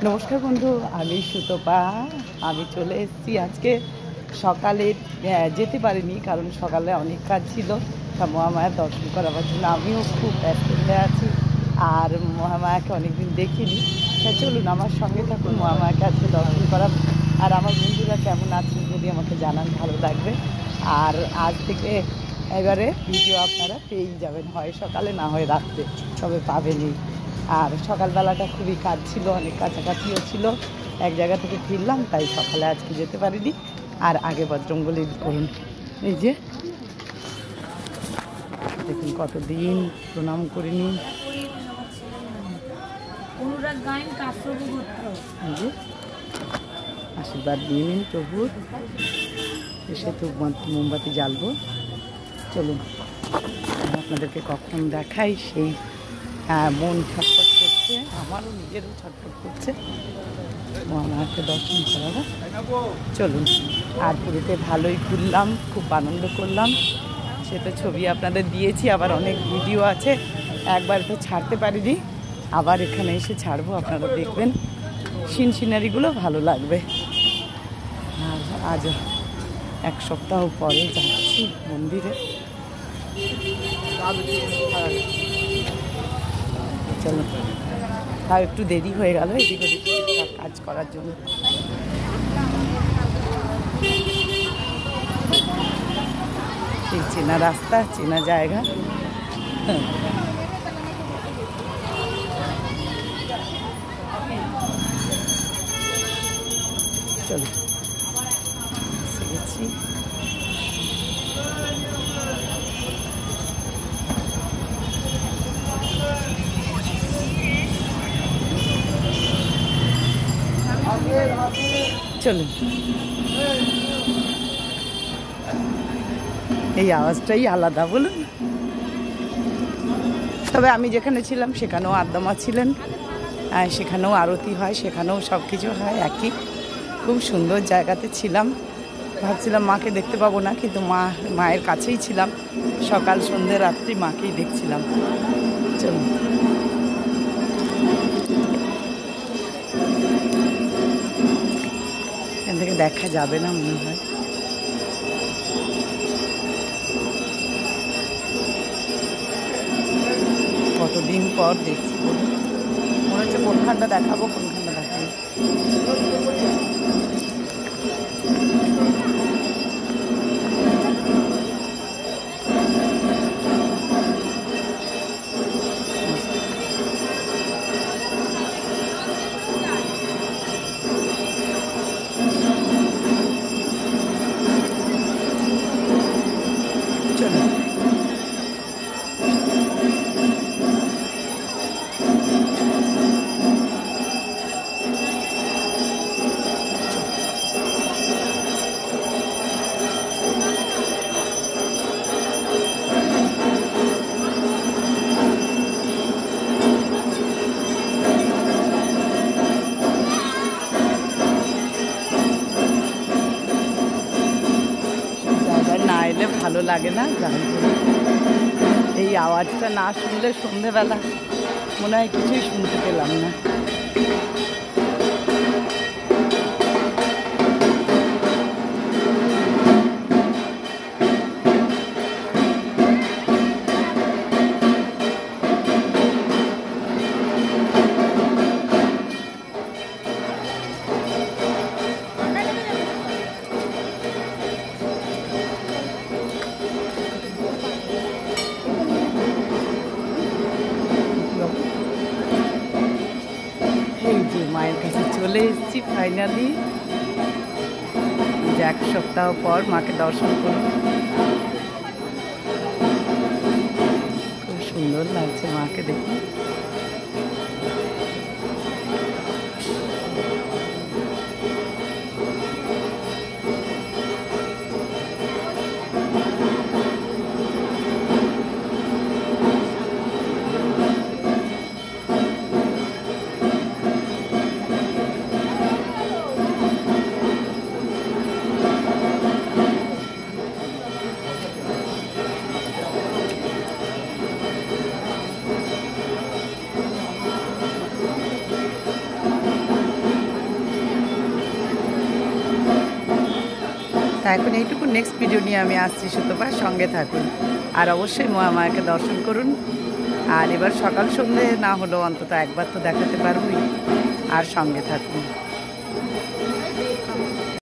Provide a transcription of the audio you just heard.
নমস্কার বন্ধু, আমি সুতপা। আমি চলে এসেছি আজকে সকালে। যেতে পারিনি কারণ সকালে অনেক কাজ ছিল। তা মহামায়ার দর্শন করাবার জন্য আমিও খুব ব্যস্ত হয়ে আছি, আর মহামায়াকে অনেকদিন দেখিনি। তা চলুন আমার সঙ্গে থাকুন, মহামায়াকে আজকে দর্শন করাব। আর আমার বন্ধুরা কেমন আছেন যদি আমাকে জানান, ভালো লাগবে। আর আজ থেকে এবারে ভিডিও আপনারা পেয়েই যাবেন, হয় সকালে না হয় রাত্রে, তবে পাবেনই। আর সকালবেলাটা খুবই কাজ ছিল, অনেক কাছাকাছিও ছিল। এক জায়গা থেকে ফিরলাম, তাই সকালে আজকে যেতে পারিনি। আর আগে বজরঙ্গলি করুন, এই যে দেখুন কতদিন প্রণাম করিনি। আশীর্বাদ দিয়ে নিন প্রভুর, এসে তো মোমবাতি জ্বালবো। চলুন আপনাদেরকে কখন দেখাই, সেই মন ছটফট করছে, আমারও নিজেরও ছটফট করছে মহামায়াকে দর্শন করাবো। চলুন। আর পুরীতে ভালোই ঘুরলাম, খুব আনন্দ করলাম। সেটা ছবি আপনাদের দিয়েছি, আবার অনেক ভিডিও আছে, একবার তো ছাড়তে পারিনি, আবার এখানে এসে ছাড়বো, আপনারা দেখবেন। সিনারিগুলো ভালো লাগবে। আর আজ এক সপ্তাহ পরে যাচ্ছি মন্দিরে। চলো, তাও একটু দেরি হয়ে গেল এদিক ওদিক কাজ করার জন্য। এই চেনা রাস্তা, চেনা জায়গা। চলো, গেছি। চলুন, এই আওয়াজটাই আলাদা বলুন। তবে আমি যেখানে ছিলাম সেখানেও আদ্দামা ছিলেন, সেখানেও আরতি হয়, সেখানেও সব কিছু হয় একই। খুব সুন্দর জায়গাতে ছিলাম। ভাবছিলাম মাকে দেখতে পাবো না, কিন্তু মায়ের কাছেই ছিলাম। সকাল সন্ধ্যে রাত্রি মাকেই দেখছিলাম। চলুন, এখান থেকে দেখা যাবে না মনে হয়। কতদিন পর দেখছি, মনে হচ্ছে কোনখানটা দেখাবো, কোনখানটা দেখাবো। চলো, না এলে ভালো লাগে না। এই আওয়াজটা না শুনলে সন্ধেবেলা মনে হয় কিছুই শুনতে পেলাম না। মায়ের কাছে চলে এসেছি ফাইনালি। যে এক সপ্তাহ পর মাকে দর্শন করব, খুব সুন্দর লাগছে মাকে দেখে। তা এখন এইটুকু নেক্সট ভিডিও নিয়ে আমি আসছি সুতপা, সঙ্গে থাকুন। আর অবশ্যই মহামায়াকে দর্শন করুন। আর এবার সকাল সন্ধে না হলেও অন্তত একবার তো দেখাতে পারবই, আর সঙ্গে থাকুন।